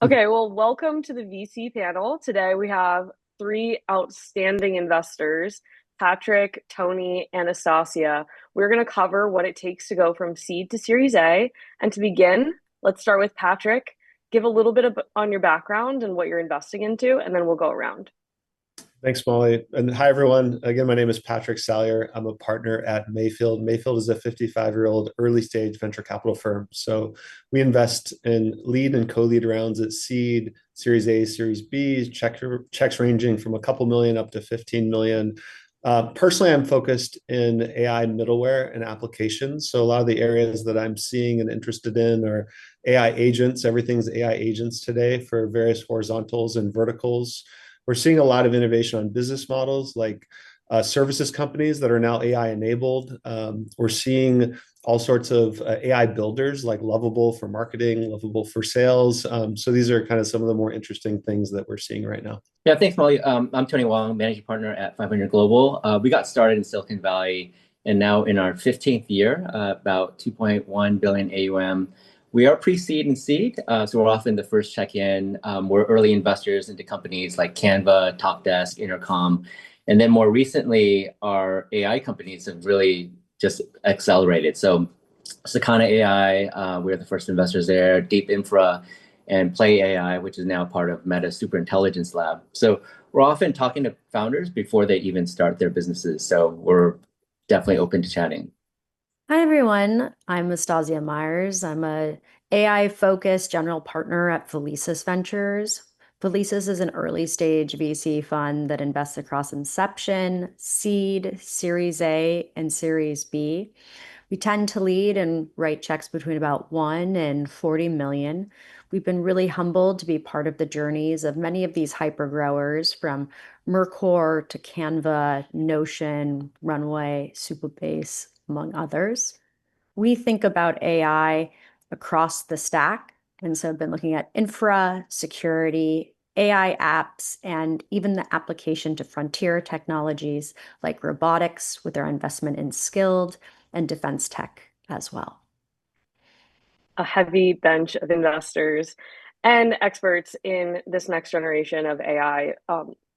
Okay, well, welcome to the VC panel. Today we have three outstanding investors, Patrick, Tony, and Astasia. We're going to cover what it takes to go from seed to Series A. And to begin, let's start with Patrick. Give a little bit on your background and what you're investing into, and then we'll go around. Thanks, Molly. And hi, everyone. Again, my name is Patrick Salyer. I'm a partner at Mayfield. Mayfield is a 55-year-old early stage venture capital firm. So we invest in lead and co-lead rounds at seed, Series A, Series B, checks ranging from a couple million up to 15 million. Personally, I'm focused in AI middleware and applications. So a lot of the areas that I'm seeing and interested in are AI agents. Everything's AI agents today for various horizontals and verticals. We're seeing a lot of innovation on business models like services companies that are now AI enabled. We're seeing all sorts of AI builders like Lovable for marketing, Lovable for sales. So these are kind of some of the more interesting things that we're seeing right now. Yeah, thanks, Molly. I'm Tony Wang, managing partner at 500 Global. We got started in Silicon Valley and now in our 15th year, about 2.1 billion AUM. We are pre-seed and seed, so we're often the first check-in. We're early investors into companies like Canva, Topdesk, Intercom. And then more recently, our AI companies have really just accelerated. So Sakana AI, we're the first investors there, Deep Infra, and Play AI, which is now part of Meta's Superintelligence Lab. So we're often talking to founders before they even start their businesses. So we're definitely open to chatting. Hi, everyone. I'm Astasia Myers. I'm a AI-focused general partner at Felicis Ventures. Felicis is an early-stage VC fund that invests across inception, seed, Series A, and Series B. We tend to lead and write checks between about 1 and 40 million. We've been really humbled to be part of the journeys of many of these hypergrowers, from Mercor to Canva, Notion, Runway, Supabase, among others. We think about AI across the stack, and so I've been looking at infra, security, AI apps, and even the application to frontier technologies like robotics with our investment in Skilled and defense tech as well. A heavy bench of investors and experts in this next generation of AI.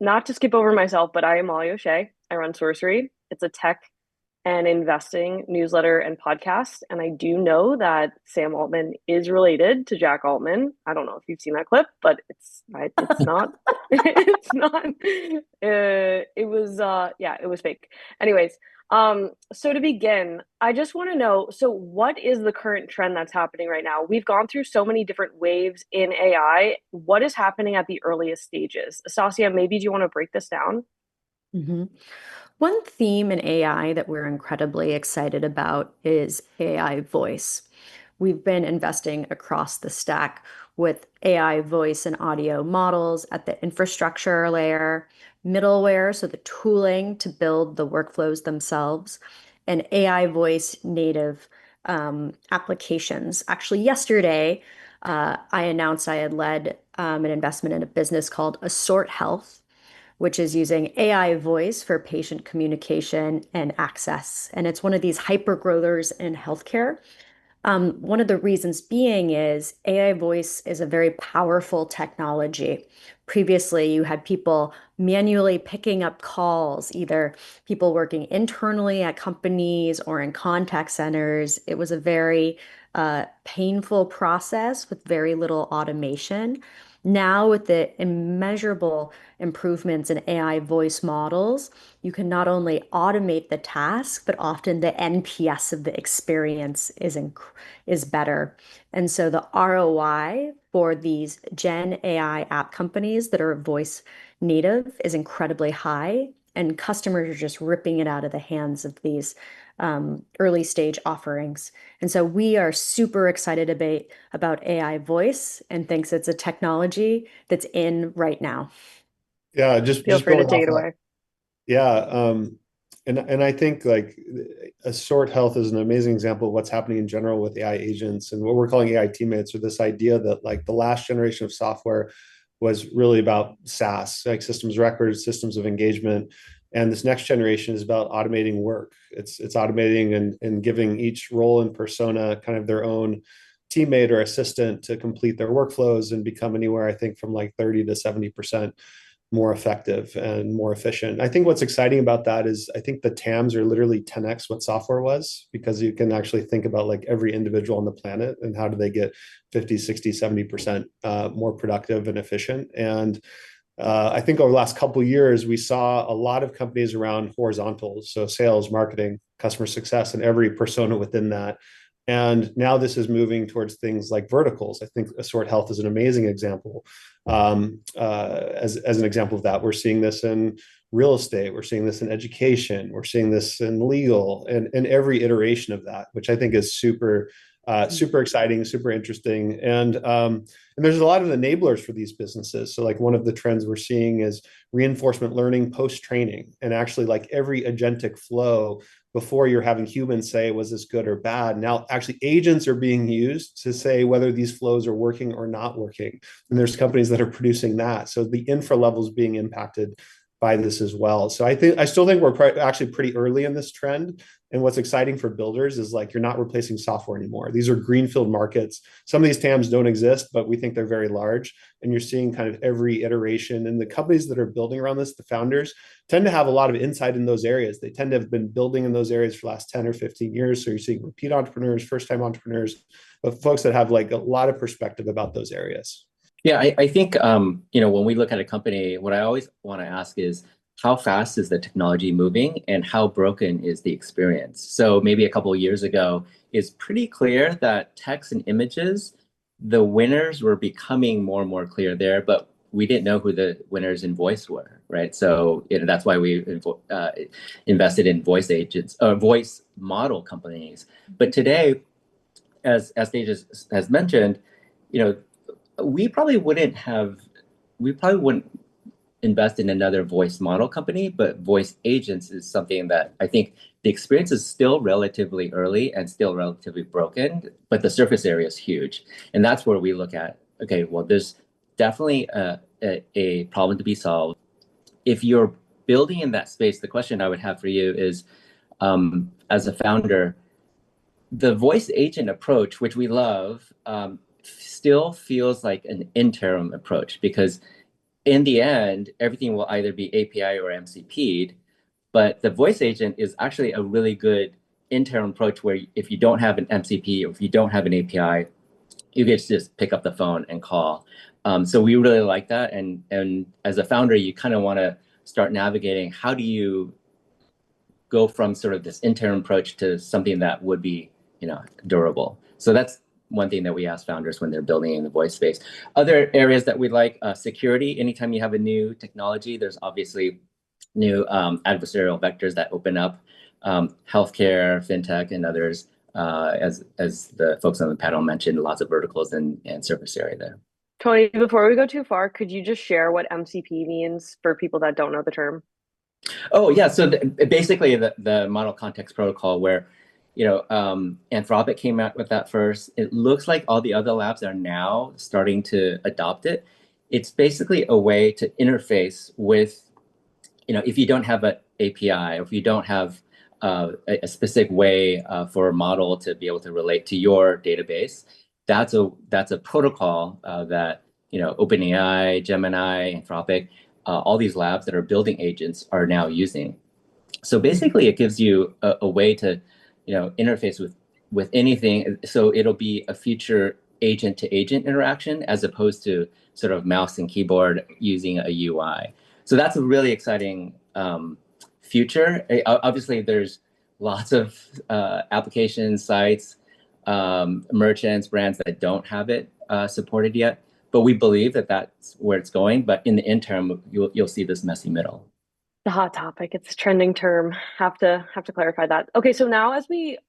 Not to skip over myself, but I am Molly O'Shea. I run Sorcery. It's a tech and investing newsletter and podcast. And I do know that Sam Altman is related to Jack Altman. I don't know if you've seen that clip, but it's not. It's not. It was fake. Anyways, so to begin, I just want to know, so what is the current trend that's happening right now? We've gone through so many different waves in AI. What is happening at the earliest stages? Astasia, maybe do you want to break this down? Mm-hmm. One theme in AI that we're incredibly excited about is AI voice. We've been investing across the stack with AI voice and audio models at the infrastructure layer, middleware, so the tooling to build the workflows themselves, and AI voice native applications. Actually, yesterday, I announced I had led an investment in a business called Assort Health, which is using AI voice for patient communication and access. And it's one of these hyper growthers in healthcare. One of the reasons being is AI voice is a very powerful technology. Previously, you had people manually picking up calls, either people working internally at companies or in contact centers. It was a very painful process with very little automation. Now, with the immeasurable improvements in AI voice models, you can not only automate the task, but often the NPS of the experience is better. And so the ROI for these Gen AI app companies that are voice native is incredibly high, and customers are just ripping it out of the hands of these early stage offerings. And so we are super excited about AI voice and thinks it's a technology that's in right now. Yeah, Feel just free to building take off it that. away. Yeah, and I think like Assort Health is an amazing example of what's happening in general with AI agents and what we're calling AI teammates, or this idea that like the last generation of software was really about SaaS, like systems of record, systems of engagement. And this next generation is about automating work. It's automating and giving each role and persona kind of their own teammate or assistant to complete their workflows and become anywhere, I think, from like 30 to 70% more effective and more efficient. I think what's exciting about that is I think the TAMs are literally 10x what software was, because you can actually think about like every individual on the planet and how do they get 50, 60, 70% more productive and efficient. And I think over the last couple of years, we saw a lot of companies around horizontals, so sales, marketing, customer success, and every persona within that. And now this is moving towards things like verticals. I think Assort Health is an amazing example. As an example of that, we're seeing this in real estate, we're seeing this in education, we're seeing this in legal, and every iteration of that, which I think is super exciting, super interesting. And there's a lot of enablers for these businesses. So like one of the trends we're seeing is reinforcement learning post-training, and actually like every agentic flow before you're having humans say, was this good or bad? Now, actually, agents are being used to say whether these flows are working or not working. And there's companies that are producing that. So the infra level is being impacted by this as well. So I still think we're actually pretty early in this trend. And what's exciting for builders is like you're not replacing software anymore. These are greenfield markets. Some of these TAMs don't exist, but we think they're very large. And you're seeing kind of every iteration. And the companies that are building around this, the founders, tend to have a lot of insight in those areas. They tend to have been building in those areas for the last 10 or 15 years. So you're seeing repeat entrepreneurs, first-time entrepreneurs, but folks that have like a lot of perspective about those areas. Yeah, I think when we look at a company, what I always want to ask is, how fast is the technology moving and how broken is the experience? So maybe a couple of years ago, it's pretty clear that text and images, the winners were becoming more and more clear there, but we didn't know who the winners in voice were, right? So that's why we invested in voice agents, voice model companies. But today, as Astasia has mentioned, we probably wouldn't invest in another voice model company, but voice agents is something that I think the experience is still relatively early and still relatively broken, but the surface area is huge. And that's where we look at, okay, well, there's definitely a problem to be solved. If you're building in that space, the question I would have for you is, as a founder, the voice agent approach, which we love, still feels like an interim approach, because in the end, everything will either be API or MCP'd, but the voice agent is actually a really good interim approach where if you don't have an MCP or if you don't have an API, you get to just pick up the phone and call. So we really like that. And as a founder, you kind of want to start navigating, how do you go from sort of this interim approach to something that would be, durable. So that's one thing that we ask founders when they're building in the voice space. Other areas that we like, security. Anytime you have a new technology, there's obviously new adversarial vectors that open up, healthcare, fintech, and others. As the folks on the panel mentioned, lots of verticals and surface area there. Tony, before we go too far, could you just share what MCP means for people that don't know the term? Oh, yeah. So basically the model context protocol, where Anthropic came out with that first. It looks like all the other labs are now starting to adopt it. It's basically a way to interface with, if you don't have an API, or if you don't have a specific way for a model to be able to relate to your database, that's a protocol that OpenAI, Gemini, Anthropic, all these labs that are building agents are now using. So basically, it gives you a way to interface with anything. So it'll be a future agent to agent interaction, as opposed to sort of mouse and keyboard using a UI. So that's a really exciting future. Obviously, there's lots of applications, sites, merchants, brands that don't have it supported yet. But we believe that that's where it's going. But in the interim, you'll see this messy middle. The hot topic. It's a trending term. Have to clarify that. Okay, so now as we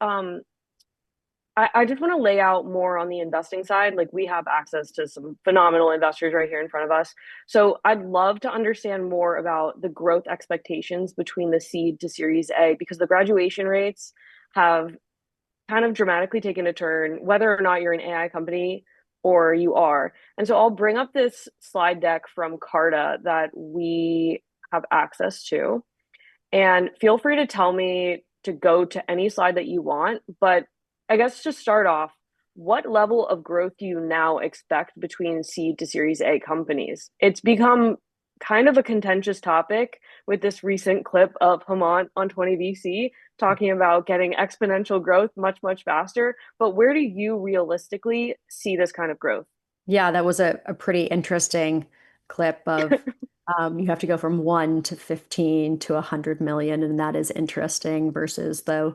I just want to lay out more on the investing side. Like, we have access to some phenomenal investors right here in front of us. So I'd love to understand more about the growth expectations between the seed to Series A, because the graduation rates have kind of dramatically taken a turn, whether or not you're an AI company or you are. And so I'll bring up this slide deck from Carta that we have access to. And feel free to tell me to go to any slide that you want. But I guess to start off, what level of growth do you now expect between seed to Series A companies? It's become kind of a contentious topic with this recent clip of Hamant on 20VC talking about getting exponential growth much, much faster. But where do you realistically see this kind of growth? Yeah, that was a pretty interesting clip of you have to go from 1 to 15 to 100 million, and that is interesting versus the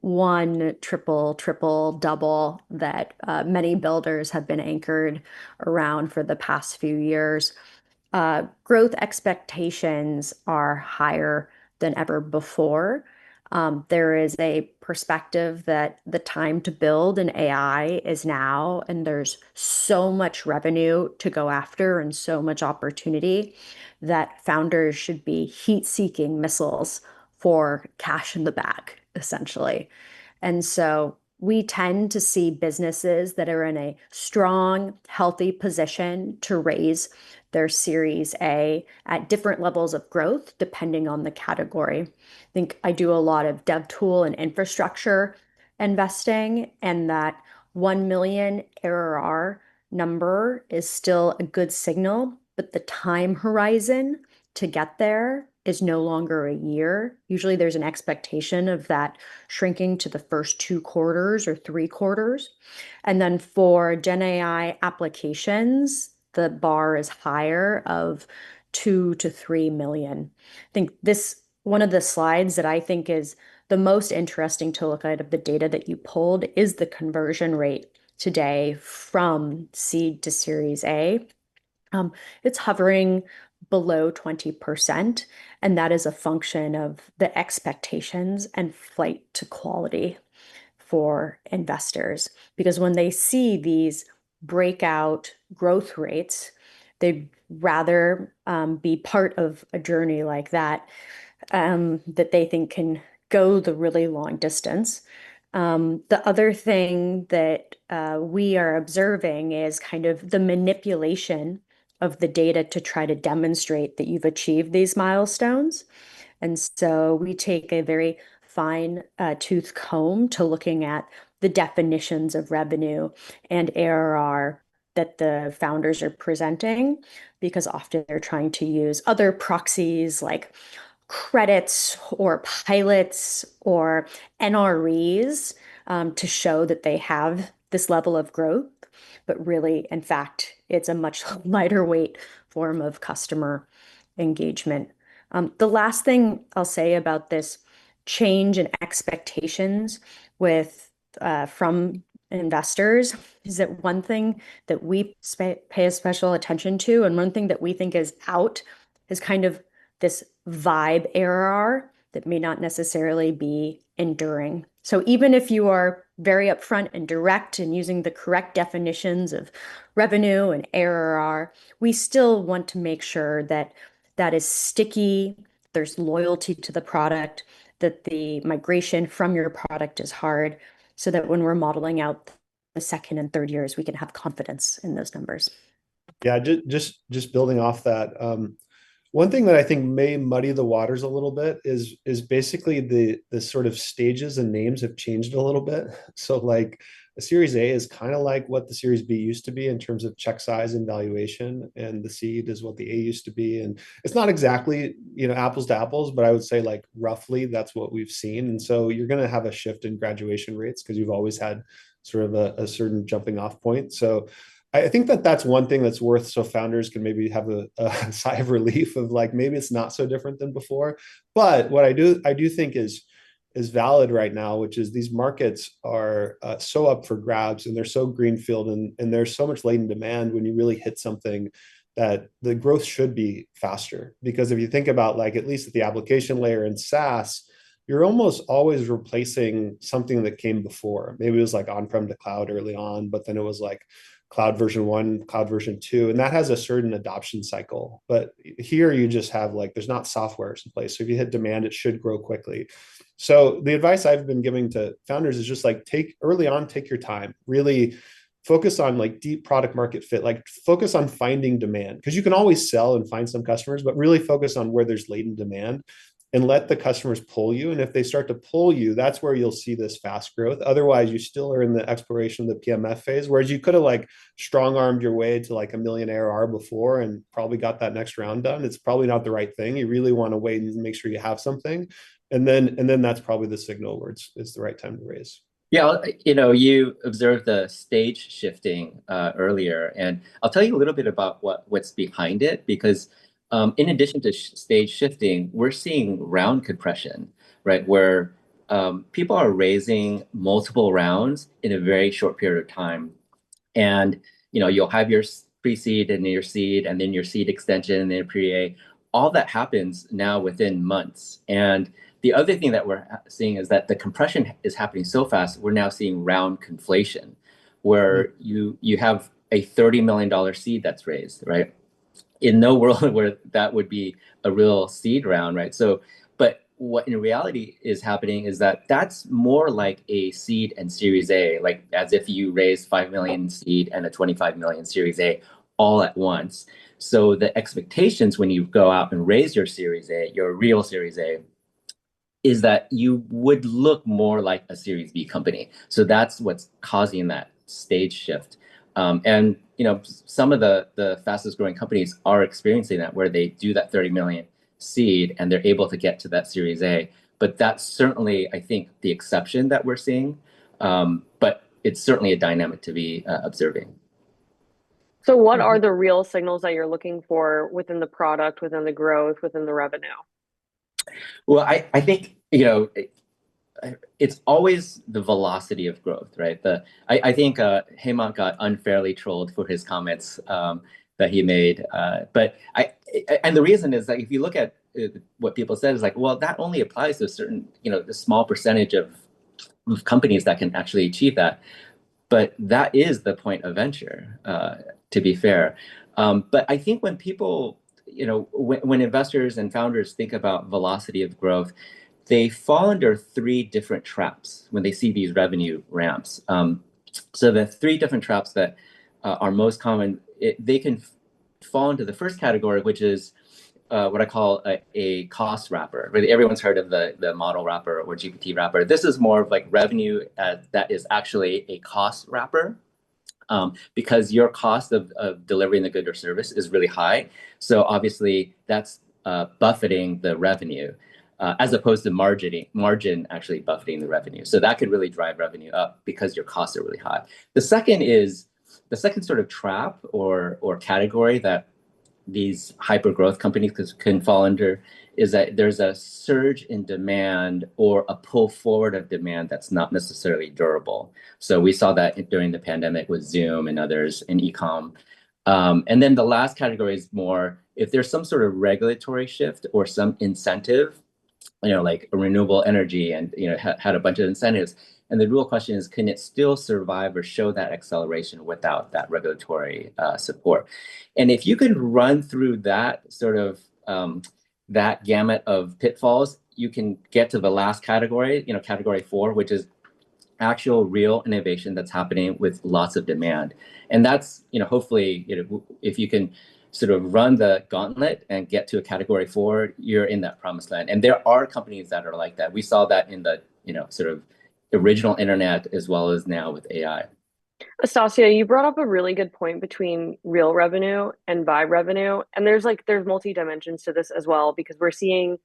one triple, triple, double that many builders have been anchored around for the past few years. Growth expectations are higher than ever before. There is a perspective that the time to build an AI is now, and there's so much revenue to go after and so much opportunity that founders should be heat-seeking missiles for cash in the bag, essentially. And so we tend to see businesses that are in a strong, healthy position to raise their Series A at different levels of growth, depending on the category. I think I do a lot of dev tool and infrastructure investing, and that 1 million ARR number is still a good signal, but the time horizon to get there is no longer a year. Usually there's an expectation of that shrinking to the first 2 quarters or 3 quarters. And then for Gen AI applications, the bar is higher of 2 to 3 million. I think this one of the slides that I think is the most interesting to look at of the data that you pulled is the conversion rate today from seed to Series A. It's hovering below 20%, and that is a function of the expectations and flight to quality for investors. Because when they see these breakout growth rates, they'd rather be part of a journey like that that they think can go the really long distance. The other thing that we are observing is kind of the manipulation of the data to try to demonstrate that you've achieved these milestones. And so we take a very fine tooth comb to looking at the definitions of revenue and ARR that the founders are presenting, because often they're trying to use other proxies like credits or pilots or NREs to show that they have this level of growth. But really, in fact, it's a much lighter weight form of customer engagement. The last thing I'll say about this change in expectations with from investors is that one thing that we pay a special attention to, and one thing that we think is out, is kind of this vibe ARR that may not necessarily be enduring. So even if you are very upfront and direct and using the correct definitions of revenue and ARR, we still want to make sure that that is sticky, there's loyalty to the product, that the migration from your product is hard, so that when we're modeling out the second and third years, we can have confidence in those numbers. Yeah, just building off that. One thing that I think may muddy the waters a little bit is basically the sort of stages and names have changed a little bit. So like a Series A is kind of like what the Series B used to be in terms of check size and valuation, and the seed is what the A used to be. And it's not exactly, apples to apples, but I would say like roughly that's what we've seen. And so you're going to have a shift in graduation rates because you've always had sort of a certain jumping off point. So I think that that's one thing that's worth, so founders can maybe have a sigh of relief of like, maybe it's not so different than before. But what I do think is valid right now, which is these markets are so up for grabs, and they're so greenfield, and there's so much latent demand when you really hit something, that the growth should be faster. Because if you think about, like, at least at the application layer in SaaS, you're almost always replacing something that came before. Maybe it was like on-prem to cloud early on, but then it was like cloud version 1, cloud version 2, and that has a certain adoption cycle. But here you just have, like, there's not software in place. So if you hit demand, it should grow quickly. So the advice I've been giving to founders is just like, take your time, really focus on like deep product market fit, like focus on finding demand, because you can always sell and find some customers, but really focus on where there's latent demand. and let the customers pull you. And if they start to pull you, that's where you'll see this fast growth. Otherwise, you still are in the exploration of the PMF phase, whereas you could have like strong armed your way to like 1 million ARR before and probably got that next round done. It's probably not the right thing. You really want to wait and make sure you have something. And then that's probably the signal where it's the right time to raise. Yeah, you observed the stage shifting earlier, and I'll tell you a little bit about what's behind it, because in addition to stage shifting, we're seeing round compression, right? Where people are raising multiple rounds in a very short period of time. And you'll have your pre-seed and your seed, and then your seed extension, and then pre-A. All that happens now within months. And the other thing that we're seeing is that the compression is happening so fast, we're now seeing round conflation, where you have a $30 million seed that's raised, right? In no world where that would be a real seed round, right? So, but what in reality is happening is that that's more like a seed and Series A, like as if you raised 5 million seed and a 25 million Series A all at once. So the expectations when you go out and raise your Series A, your real Series A, is that you would look more like a Series B company. So that's what's causing that stage shift. And some of the fastest growing companies are experiencing that, where they do that 30 million seed and they're able to get to that Series A. But that's certainly, I think, the exception that we're seeing. But it's certainly a dynamic to be observing. So what are the real signals that you're looking for within the product, within the growth, within the revenue? Well, I think, it's always the velocity of growth, right? I think Hemant got unfairly trolled for his comments that he made. And the reason is that if you look at what people said, is like, well, that only applies to a certain, the small percentage of companies that can actually achieve that. But that is the point of venture, to be fair. But I think when people, when investors and founders think about velocity of growth, they fall under 3 different traps when they see these revenue ramps. So the 3 different traps that are most common, they can fall into the first category, which is what I call a cost wrapper. Really, everyone's heard of the model wrapper or GPT wrapper. This is more of like revenue that is actually a cost wrapper. Because your cost of delivering the good or service is really high. So obviously that's buffeting the revenue, as opposed to margin actually buffeting the revenue. So that could really drive revenue up because your costs are really high. The second sort of trap or category that these hyper growth companies can fall under is that there's a surge in demand or a pull forward of demand that's not necessarily durable. So we saw that during the pandemic with Zoom and others in e-com. And then the last category is more if there's some sort of regulatory shift or some incentive, like a renewable energy and, had a bunch of incentives. And the real question is, can it still survive or show that acceleration without that regulatory support? And if you can run through that sort of that gamut of pitfalls, you can get to the last category, category 4, which is actual real innovation that's happening with lots of demand. And that's, hopefully, if you can sort of run the gauntlet and get to a category 4, you're in that promised land. And there are companies that are like that. We saw that in the, sort of original internet as well as now with AI. Astasia, you brought up a really good point between real revenue and vibe revenue. And there's multi dimensions to this as well, because we're seeing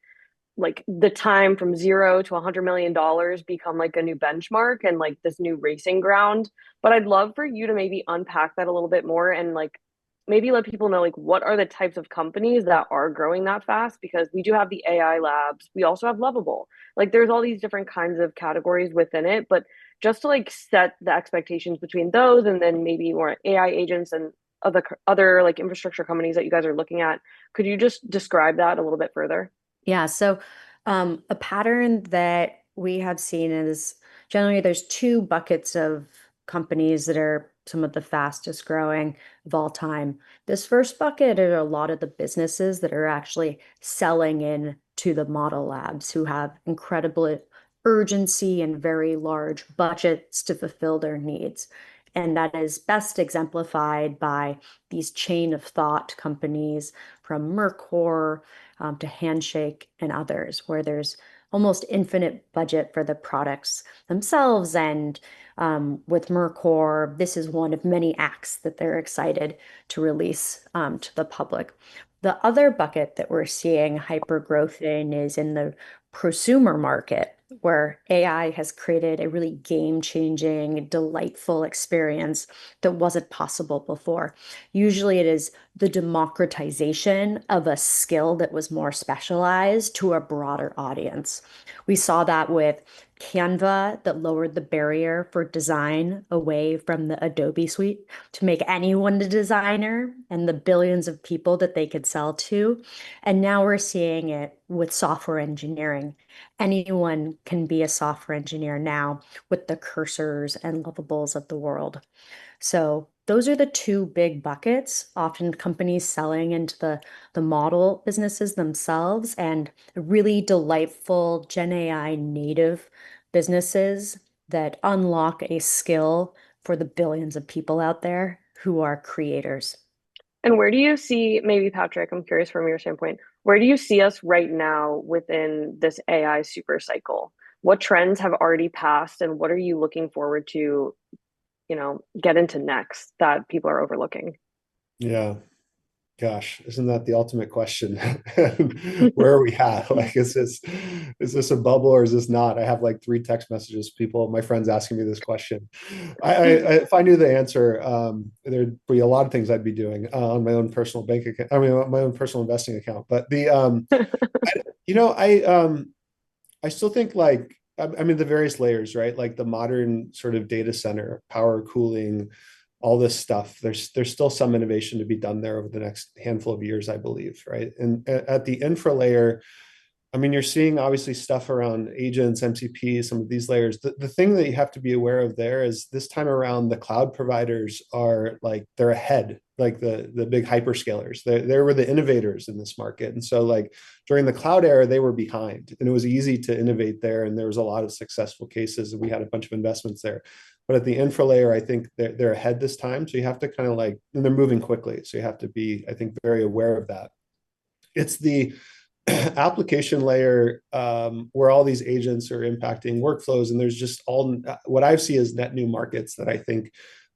like the time from 0 to $100 million become like a new benchmark and like this new racing ground. But I'd love for you to maybe unpack that a little bit more and like maybe let people know like what are the types of companies that are growing that fast, because we do have the AI labs. We also have Lovable. Like there's all these different kinds of categories within it, but just to like set the expectations between those and then maybe more AI agents and other like infrastructure companies that you guys are looking at, could you just describe that a little bit further? Yeah, so a pattern that we have seen is generally there's 2 buckets of companies that are some of the fastest growing of all time. This first bucket are a lot of the businesses that are actually selling in to the model labs who have incredible urgency and very large budgets to fulfill their needs. And that is best exemplified by these chain of thought companies from Mercor to Handshake and others, where there's almost infinite budget for the products themselves. And with Mercor, this is one of many acts that they're excited to release to the public. The other bucket that we're seeing hyper growth in is in the prosumer market, where AI has created a really game-changing, delightful experience that wasn't possible before. Usually it is the democratization of a skill that was more specialized to a broader audience. We saw that with Canva that lowered the barrier for design away from the Adobe suite to make anyone a designer and the billions of people that they could sell to. And now we're seeing it with software engineering. Anyone can be a software engineer now with the cursors and lovables of the world. So those are the two big buckets, often companies selling into the model businesses themselves and really delightful Gen AI native businesses that unlock a skill for the billions of people out there who are creators. And where do you see, maybe Patrick, I'm curious from your standpoint, where do you see us right now within this AI super cycle? What trends have already passed and what are you looking forward to, get into next that people are overlooking? Yeah. Gosh, isn't that the ultimate question? Where are we at? Like, is this a bubble or is this not? I have like 3 text messages, people, my friends asking me this question. If I knew the answer, there'd be a lot of things I'd be doing on my own personal bank account. I mean, on my own personal investing account. But you know, I still think like, I mean, the various layers, right? Like the modern sort of data center, power cooling, all this stuff. There's still some innovation to be done there over the next handful of years, I believe, right? And at the infra layer, I mean, you're seeing obviously stuff around agents, MCP, some of these layers. The thing that you have to be aware of there is this time around, the cloud providers are like, they're ahead, like the big hyperscalers. They were the innovators in this market. And so like during the cloud era, they were behind and it was easy to innovate there. And there was a lot of successful cases and we had a bunch of investments there. But at the infra layer, I think they're ahead this time. So you have to kind of like, and they're moving quickly. So you have to be, I think, very aware of that. It's the application layer where all these agents are impacting workflows. And there's just all what I see as net new markets that I think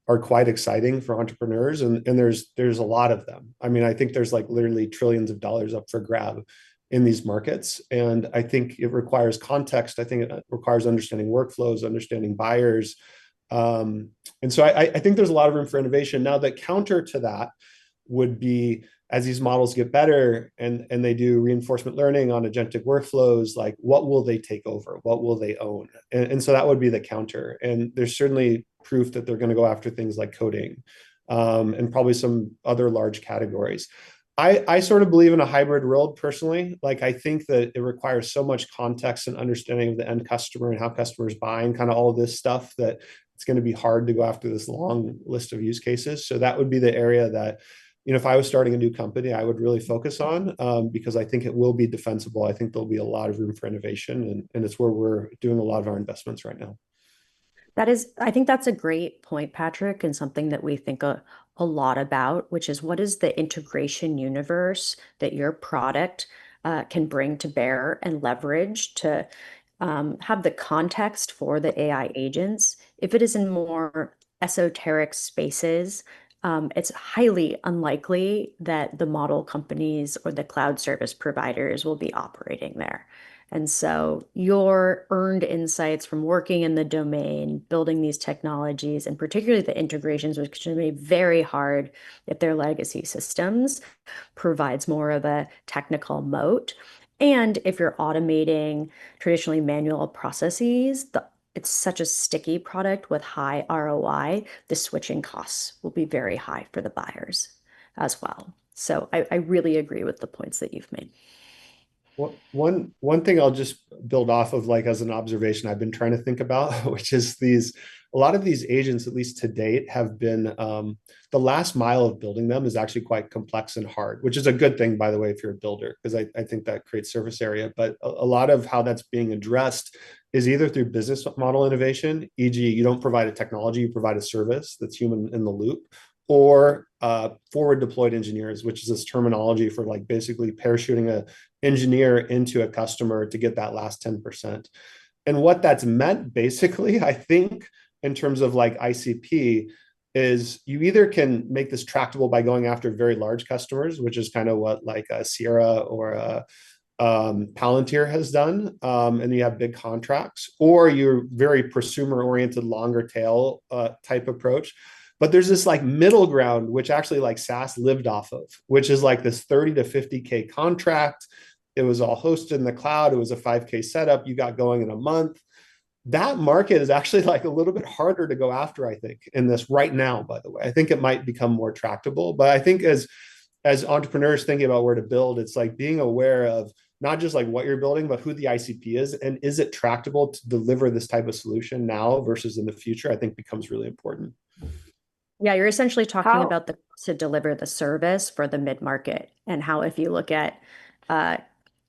are quite exciting for entrepreneurs. And there's a lot of them. I mean, I think there's like literally trillions of dollars up for grab in these markets. And I think it requires context. I think it requires understanding workflows, understanding buyers. And so I think there's a lot of room for innovation. Now, the counter to that would be as these models get better and they do reinforcement learning on agentic workflows, like what will they take over? What will they own? And so that would be the counter. And there's certainly proof that they're going to go after things like coding and probably some other large categories. I sort of believe in a hybrid world personally. Like I think that it requires so much context and understanding of the end customer and how customers buy and kind of all of this stuff that it's going to be hard to go after this long list of use cases. So that would be the area that, if I was starting a new company, I would really focus on because I think it will be defensible. I think there'll be a lot of room for innovation and it's where we're doing a lot of our investments right now. I think that's a great point, Patrick, and something that we think a lot about, which is what is the integration universe that your product can bring to bear and leverage to have the context for the AI agents. If it is in more esoteric spaces, it's highly unlikely that the model companies or the cloud service providers will be operating there. And so your earned insights from working in the domain, building these technologies, and particularly the integrations, which can be very hard if they're legacy systems, provides more of a technical moat. And if you're automating traditionally manual processes, it's such a sticky product with high ROI, the switching costs will be very high for the buyers as well. So I really agree with the points that you've made. One thing I'll just build off of, like as an observation I've been trying to think about, which is a lot of these agents, at least to date, have been the last mile of building them is actually quite complex and hard, which is a good thing, by the way, if you're a builder, because I think that creates surface area. But a lot of how that's being addressed is either through business model innovation, e.g., you don't provide a technology, you provide a service that's human in the loop, or forward deployed engineers, which is this terminology for like basically parachuting a engineer into a customer to get that last 10%. And what that's meant basically, I think, in terms of like ICP, is you either can make this tractable by going after very large customers, which is kind of what like a Sierra or a Palantir has done, and you have big contracts, or you're very prosumer oriented, longer tail type approach. But there's this like middle ground, which actually like SaaS lived off of, which is like this 30 to 50K contract. It was all hosted in the cloud. It was a 5K setup. You got going in a month. That market is actually like a little bit harder to go after, I think, in this right now, by the way. I think it might become more tractable. But I think as entrepreneurs thinking about where to build, it's like being aware of not just like what you're building, but who the ICP is, and is it tractable to deliver this type of solution now versus in the future, I think becomes really important. Yeah, you're essentially talking How about the to deliver the service for the mid-market, and how if you look at uh,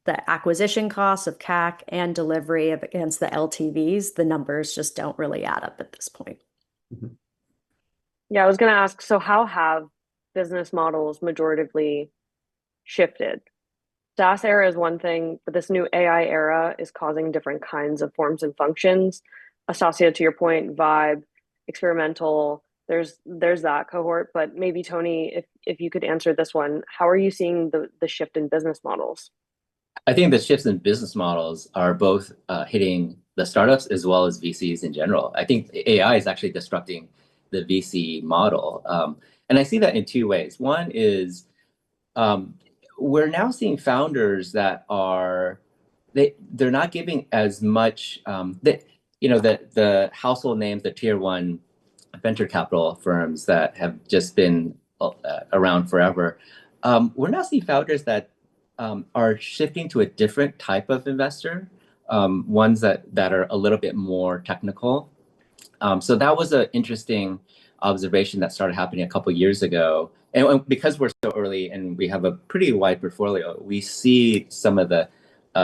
the acquisition costs of CAC and delivery against the LTVs, the numbers just don't really add up at this point. Mhm. Yeah, I was going to ask, so how have business models majoritively shifted? SaaS era is one thing, but this new AI era is causing different kinds of forms and functions. Astasia, to your point, vibe, experimental, there's that cohort, but maybe Tony, if you could answer this one, how are you seeing the shift in business models? I think the shifts in business models are both hitting the startups as well as VCs in general. I think AI is actually disrupting the VC model. And I see that in two ways. One is um, we're now seeing founders that are they're not giving as much the household names, the tier one venture capital firms that have just been around forever. We're now seeing founders that are shifting to a different type of investor, ones that are a little bit more technical. So that was an interesting observation that started happening a couple of years ago. And because we're so early and we have a pretty wide portfolio, we see some of the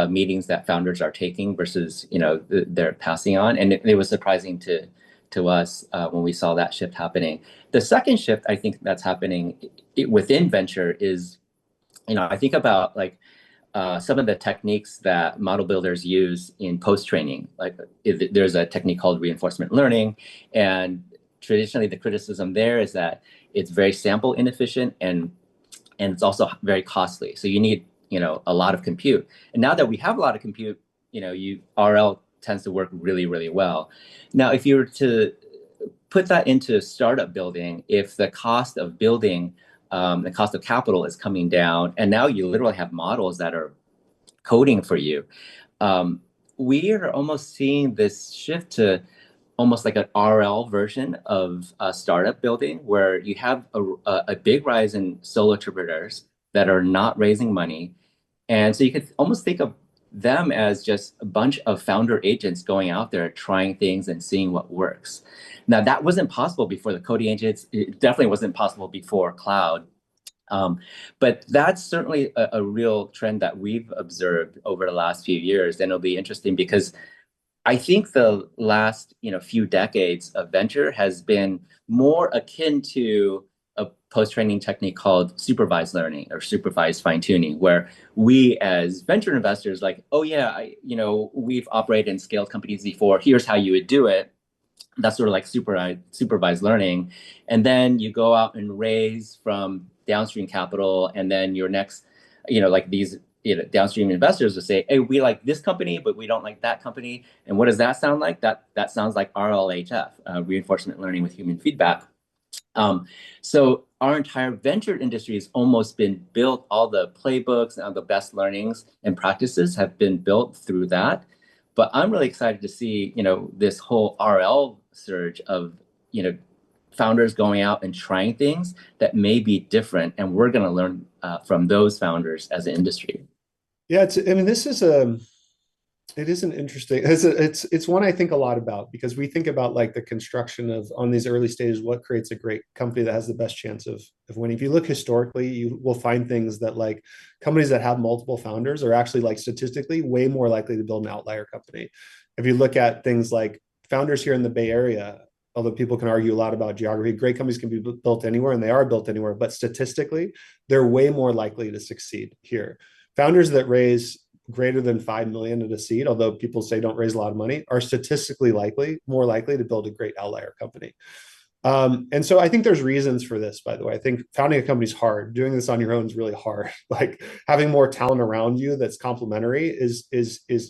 meetings that founders are taking versus they're passing on, and it was surprising to us when we saw that shift happening. The second shift I think that's happening within venture is, I think about like some of the techniques that model builders use in post training. Like there's a technique called reinforcement learning, and traditionally the criticism there is that it's very sample inefficient and it's also very costly. So you need a lot of compute. And now that we have a lot of compute, RL tends to work really, really well. Now, if you were to put that into startup building, if the cost of building, the cost of capital is coming down, and now you literally have models that are coding for you, we are almost seeing this shift to almost like an RL version of startup building, where you have a big rise in solo entrepreneurs that are not raising money. And so you could almost think of them as just a bunch of founder agents going out there trying things and seeing what works. Now, that wasn't possible before the coding agents. It definitely wasn't possible before cloud. But that's certainly a real trend that we've observed over the last few years. And it'll be interesting because I think the last few decades of venture has been more akin to a post-training technique called supervised learning or supervised fine-tuning, where we as venture investors like, oh yeah, we've operated and scaled companies before. Here's how you would do it. That's sort of like supervised learning. And then you go out and raise from downstream capital, and then your next, like these downstream investors will say, hey, we like this company, but we don't like that company. And what does that sound like? That sounds like RLHF, reinforcement learning with human feedback. So our entire venture industry has almost been built, all the playbooks and all the best learnings and practices have been built through that. But I'm really excited to see, this whole RL surge of, founders going out and trying things that may be different. And we're going to learn from those founders as an industry. Yeah, it is an interesting, it's one I think a lot about, because we think about like the construction of on these early stages, what creates a great company that has the best chance of winning. If you look historically, you will find things that like companies that have multiple founders are actually like statistically way more likely to build an outlier company. If you look at things like founders here in the Bay Area, although people can argue a lot about geography, great companies can be built anywhere, and they are built anywhere, but statistically, they're way more likely to succeed here. Founders that raise greater than 5 million at a seed, although people say don't raise a lot of money, are statistically more likely to build a great outlier company. And so I think there's reasons for this, by the way. I think founding a company is hard. Doing this on your own is really hard. Like having more talent around you that's complementary is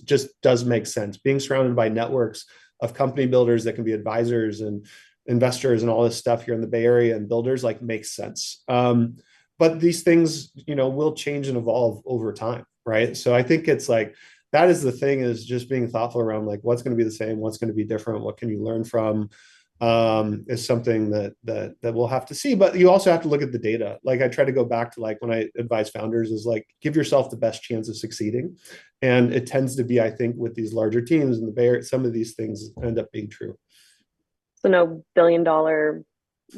just does make sense. Being surrounded by networks of company builders that can be advisors and investors and all this stuff here in the Bay Area and builders like makes sense. But these things, will change and evolve over time, right? So I think it's like that is the thing, is just being thoughtful around like what's going to be the same, what's going to be different, what can you learn from, is something that we'll have to see. But you also have to look at the data. Like I try to go back to like when I advise founders is like give yourself the best chance of succeeding, and it tends to be, I think, with these larger teams in the Bay Area, some of these things end up being true. So no billion-dollar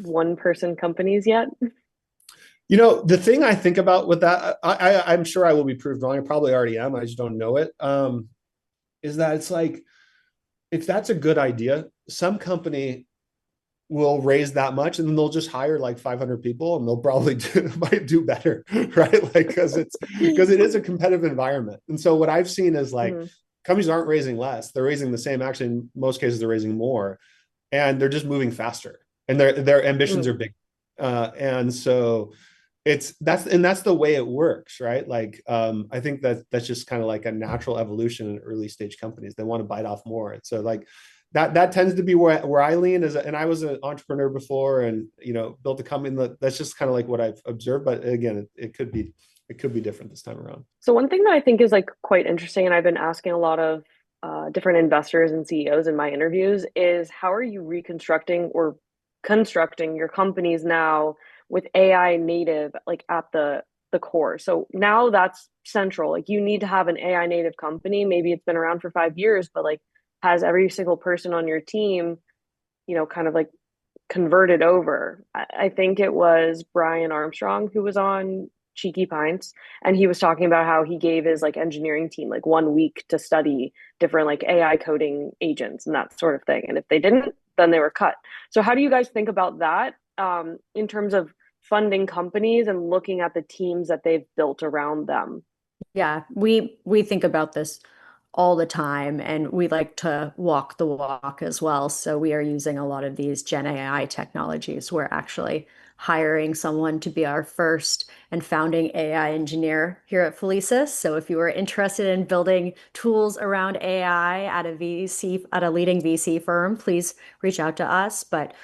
one-person companies yet? The thing I think about with that, I'm sure I will be proved wrong. I probably already am. I just don't know it. Is that it's like, if that's a good idea, some company will raise that much and then they'll just hire like 500 people and they'll probably might do better, right? Like, because it is a competitive environment. And so what I've seen is like companies aren't raising less, they're raising the same. Actually, in most cases, they're raising more, and they're just moving faster, and their ambitions are big. And so that's the way it works, right? Like I think that's just kind of like a natural evolution in early stage companies. They want to bite off more. And so like that tends to be where I lean, and I was an entrepreneur before, and built a company. That's just kind of like what I've observed. But again, it could be different this time around. So one thing that I think is like quite interesting, and I've been asking a lot of different investors and CEOs in my interviews, is how are you reconstructing or constructing your companies now with AI native like at the core? So now that's central. Like you need to have an AI native company. Maybe it's been around for 5 years, but like has every single person on your team, kind of like converted over. I think it was Brian Armstrong who was on Cheeky Pints, and he was talking about how he gave his like engineering team like 1 week to study different like AI coding agents and that sort of thing. And if they didn't, then they were cut. So how do you guys think about that in terms of funding companies and looking at the teams that they've built around them? Yeah, we think about this all the time, and we like to walk the walk as well. So we are using a lot of these Gen AI technologies. We're actually hiring someone to be our first and founding AI engineer here at Felicis. So if you are interested in building tools around AI at a leading VC firm, please reach out to us. But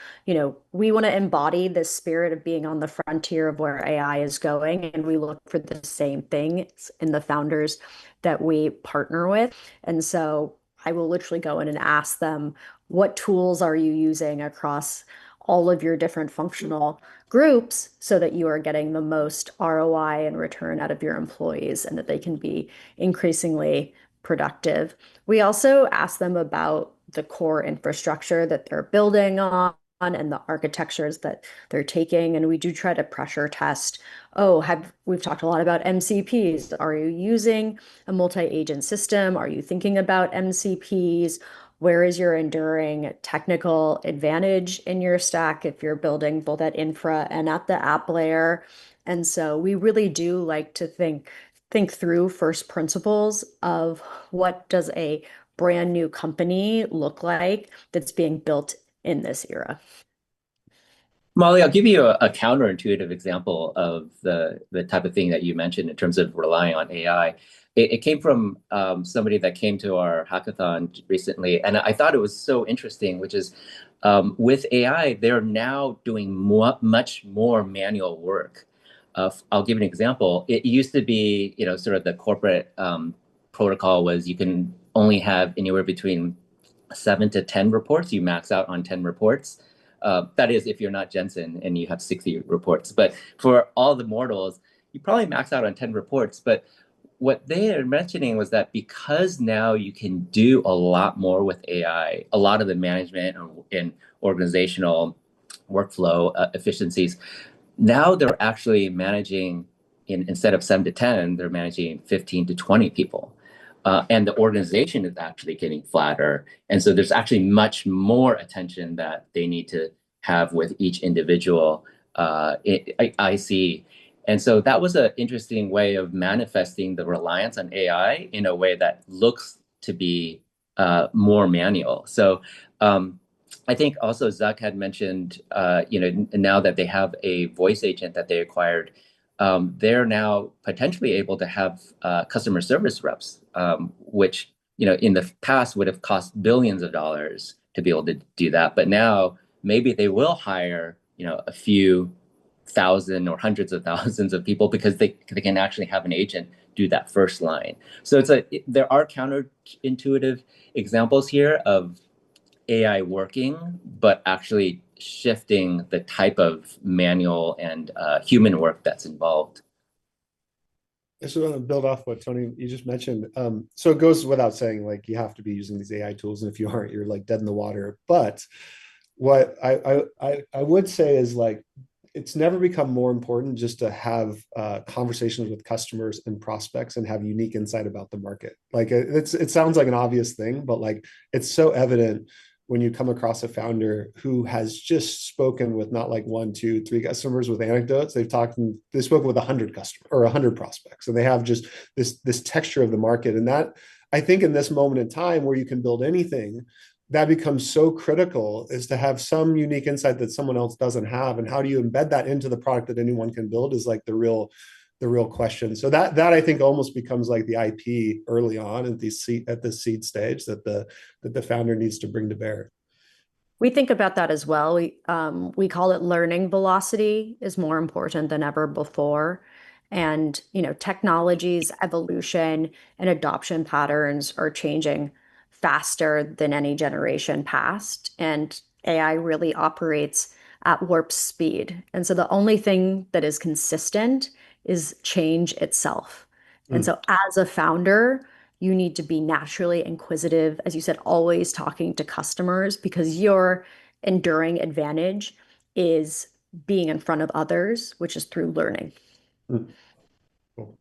we want to embody the spirit of being on the frontier of where AI is going, and we look for the same thing in the founders that we partner with. And so I will literally go in and ask them, what tools are you using across all of your different functional groups so that you are getting the most ROI and return out of your employees, and that they can be increasingly productive. We also ask them about the core infrastructure that they're building on and the architectures that they're taking. And we do try to pressure test. We've talked a lot about MCPs. Are you using a multi-agent system? Are you thinking about MCPs? Where is your enduring technical advantage in your stack if you're building both at infra and at the app layer? And so we really do like to think through first principles of what does a brand new company look like that's being built in this era. Molly, I'll give you a counterintuitive example of the type of thing that you mentioned in terms of relying on AI. It came from somebody that came to our hackathon recently, and I thought it was so interesting, which is with AI, they're now doing much more manual work. I'll give an example. It used to be, sort of the corporate protocol was you can only have anywhere between 7 to 10 reports. You max out on 10 reports. That is, if you're not Jensen and you have 60 reports. But for all the mortals, you probably max out on 10 reports. But what they are mentioning was that because now you can do a lot more with AI, a lot of the management and organizational workflow efficiencies, now they're actually managing, instead of 7 to 10, they're managing 15 to 20 people. and the organization is actually getting flatter. And so there's actually much more attention that they need to have with each individual IC. And so that was an interesting way of manifesting the reliance on AI in a way that looks to be more manual. So I think also Zuck had mentioned, now that they have a voice agent that they acquired, they're now potentially able to have customer service reps, which in the past would have cost billions of dollars to be able to do that. But now maybe they will hire a few thousand or hundreds of thousands of people because they can actually have an agent do that first line. So there are counterintuitive examples here of AI working, but actually shifting the type of manual and human work that's involved. I just want to build off what Tony you just mentioned. So it goes without saying, like, you have to be using these AI tools, and if you aren't, you're like dead in the water. But what I would say is, like, it's never become more important just to have conversations with customers and prospects and have unique insight about the market. Like, it sounds like an obvious thing, but like it's so evident when you come across a founder who has just spoken with not like 1, 2, 3 customers with anecdotes. They've spoken with 100 customers or 100 prospects, and they have just this texture of the market. And that, I think, in this moment in time where you can build anything, that becomes so critical, is to have some unique insight that someone else doesn't have. And how do you embed that into the product that anyone can build is like the real question. So that I think almost becomes like the IP early on at the seed stage that the founder needs to bring to bear. We think about that as well. We call it learning velocity is more important than ever before. And technology's evolution and adoption patterns are changing faster than any generation past. And AI really operates at warp speed. And so the only thing that is consistent is change itself. And so as a founder, you need to be naturally inquisitive, as you said, always talking to customers, because your enduring advantage is being in front of others, which is through learning. Cool.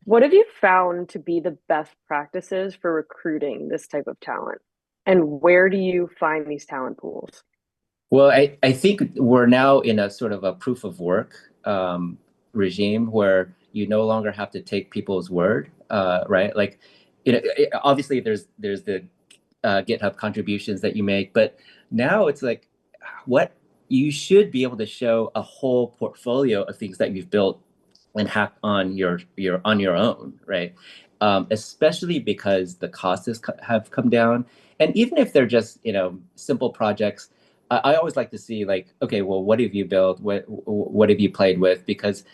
What have you found to be the best practices for recruiting this type of talent? And where do you find these talent pools? Well, I think we're now in a sort of a proof of work regime where you no longer have to take people's word, right? Like, obviously there's the GitHub contributions that you make, but now it's like, what you should be able to show a whole portfolio of things that you've built and hacked on your own, right? Especially because the costs have come down, and even if they're just simple projects, I always like to see, like, okay, well, what have you built? What have you played with? Because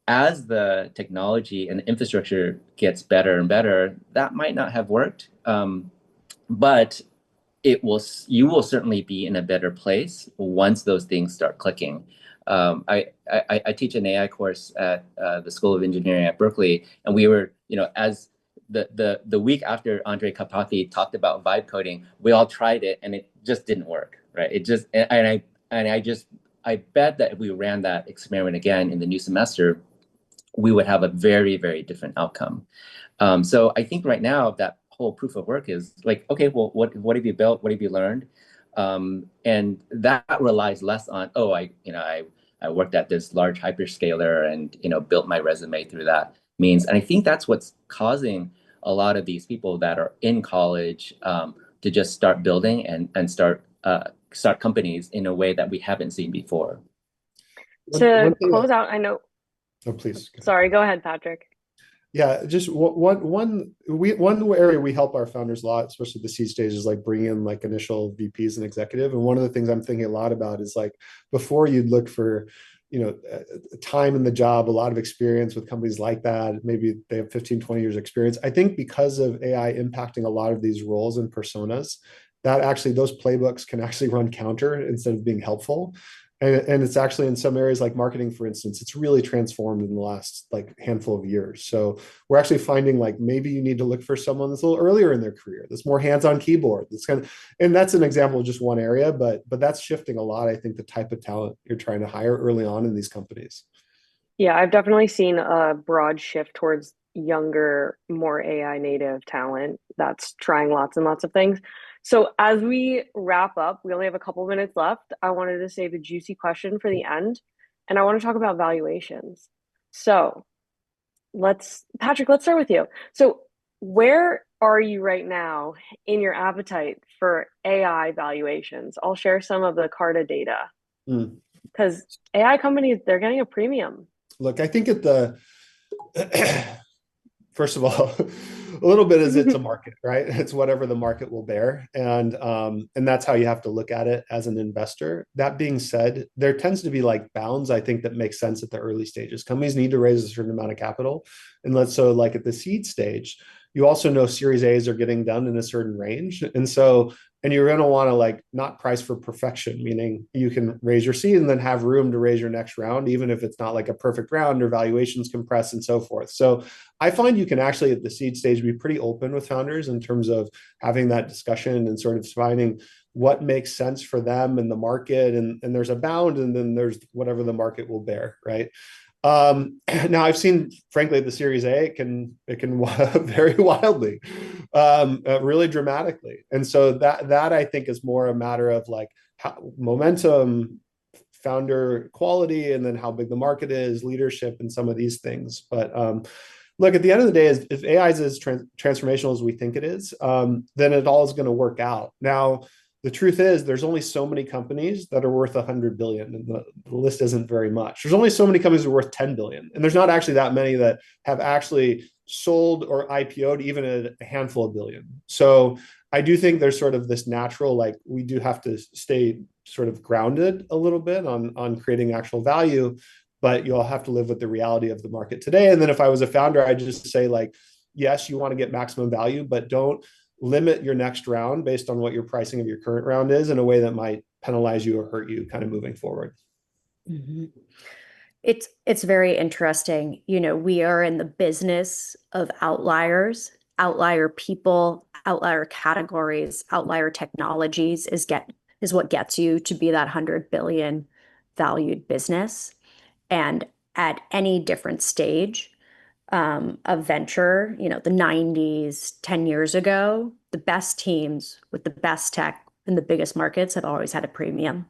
as the technology and the infrastructure gets better and better, that might not have worked, but you will certainly be in a better place once those things start clicking. I teach an AI course at the School of Engineering at Berkeley, and we were, as the week after Andre Karpathy talked about vibe coding, we all tried it and it just didn't work, right? It just, and I bet that if we ran that experiment again in the new semester, we would have a very, very different outcome. So I think right now that whole proof of work is like, okay, well, what have you built? What have you learned? And that relies less on, I worked at this large hyperscaler and built my resume through that means. And I think that's what's causing a lot of these people that are in college to just start building and start companies in a way that we haven't seen before. To close out, I know. Oh, please. Sorry, go ahead, Patrick. Yeah, just one area we help our founders a lot, especially the seed stage, is like bring in like initial VPs and executive. And one of the things I'm thinking a lot about is, like, before you'd look for, time in the job, a lot of experience with companies like that. Maybe they have 15, 20 years experience. I think because of AI impacting a lot of these roles and personas, that actually those playbooks can actually run counter instead of being helpful. And it's actually, in some areas like marketing, for instance, it's really transformed in the last like handful of years. So we're actually finding, like, maybe you need to look for someone that's a little earlier in their career, that's more hands-on keyboard. And that's an example of just one area, but that's shifting a lot. I think the type of talent you're trying to hire early on in these companies. Yeah, I've definitely seen a broad shift towards younger, more AI native talent that's trying lots and lots of things. So as we wrap up, we only have a couple minutes left. I wanted to save a juicy question for the end, and I want to talk about valuations. So Patrick, let's start with you. So where are you right now in your appetite for AI valuations? I'll share some of the Carta data Mm. because AI companies, they're getting a premium. Look, I think first of all, a little bit is it's a market, right? It's whatever the market will bear, and that's how you have to look at it as an investor. That being said, there tends to be like bounds, I think, that make sense at the early stages. Companies need to raise a certain amount of capital, and like at the seed stage, you also know Series A's are getting done in a certain range, and you're going to want to like not price for perfection, meaning you can raise your seed and then have room to raise your next round, even if it's not like a perfect round or valuations compress and so forth. So I find you can actually at the seed stage be pretty open with founders in terms of having that discussion and sort of finding what makes sense for them and the market. And there's a bound, and then there's whatever the market will bear, right? Now I've seen, frankly, the Series A, it can vary wildly, really dramatically. And so that I think is more a matter of like momentum, founder quality, and then how big the market is, leadership, and some of these things. But look, at the end of the day, if AI is as transformational as we think it is, then it all is going to work out. Now, the truth is there's only so many companies that are worth 100 billion, and the list isn't very much. There's only so many companies that are worth 10 billion, and there's not actually that many that have actually sold or IPO'd even a handful of billion. So I do think there's sort of this natural, like we do have to stay sort of grounded a little bit on creating actual value, but you'll have to live with the reality of the market today. And then if I was a founder, I'd just say like, yes, you want to get maximum value, but don't limit your next round based on what your pricing of your current round is in a way that might penalize you or hurt you kind of moving forward. Mm-hmm. It's very interesting. You know, we are in the business of outliers, outlier people, outlier categories, outlier technologies is what gets you to be that 100 billion valued business. And at any different stage of venture, you know, the 90s, 10 years ago, the best teams with the best tech in the biggest markets have always had a premium.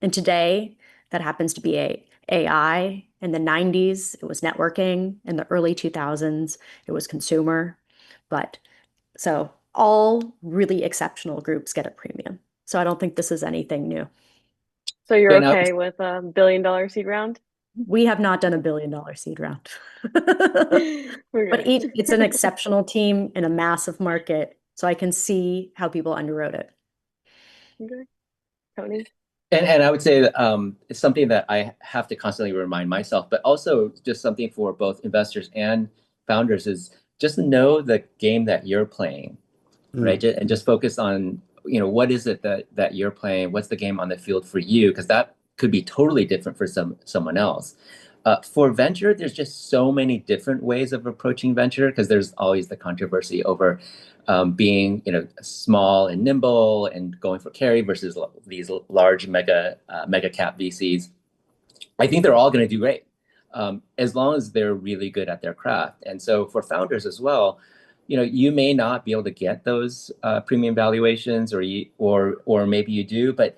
And today, that happens to be AI. In the 90s, it was networking. In the early 2000s, it was consumer. But so all really exceptional groups get a premium. So I don't think this is anything new. So you're Yeah, no, okay with $1 billion seed round? We have not done a $1 billion seed round. But Okay. it's an exceptional team in a massive market. So I can see how people underwrote it. Okay. Tony? and I would say that it's something that I have to constantly remind myself, but also just something for both investors and founders is just know the game that you're playing, right? And just focus on, you know, what is it that you're playing? What's the game on the field for you? Because that could be totally different for someone else. For venture, there's just so many different ways of approaching venture because there's always the controversy over being, you know, small and nimble and going for carry versus these large mega cap VCs. I think they're all going to do great as long as they're really good at their craft. And so for founders as well, you know, you may not be able to get those premium valuations, or maybe you do, but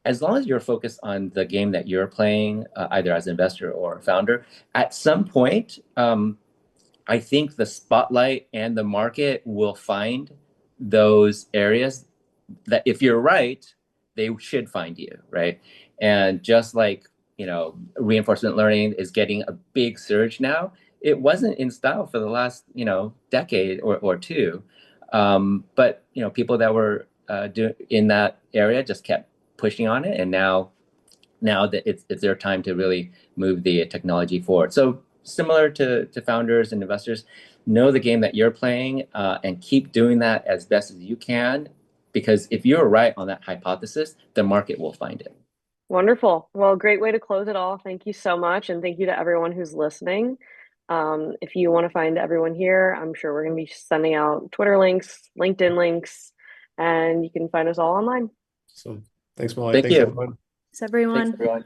as long as you're focused on the game that you're playing, either as an investor or a founder, at some point, I think the spotlight and the market will find those areas that if you're right, they should find you, right? And just like, you know, reinforcement learning is getting a big surge now, it wasn't in style for the last, you know, decade or two. But, you know, people that were doing in that area just kept pushing on it. And now that it's their time to really move the technology forward. So similar to founders and investors, know the game that you're playing and keep doing that as best as you can. Because if you're right on that hypothesis, the market will find it. Wonderful. Well, great way to close it all. Thank you so much. And thank you to everyone who's listening. If you want to find everyone here, I'm sure we're going to be sending out Twitter links, LinkedIn links, and you can find us all online. So thanks, Molly. Thank Thanks, you. everyone. Thanks, everyone. Thanks, everyone.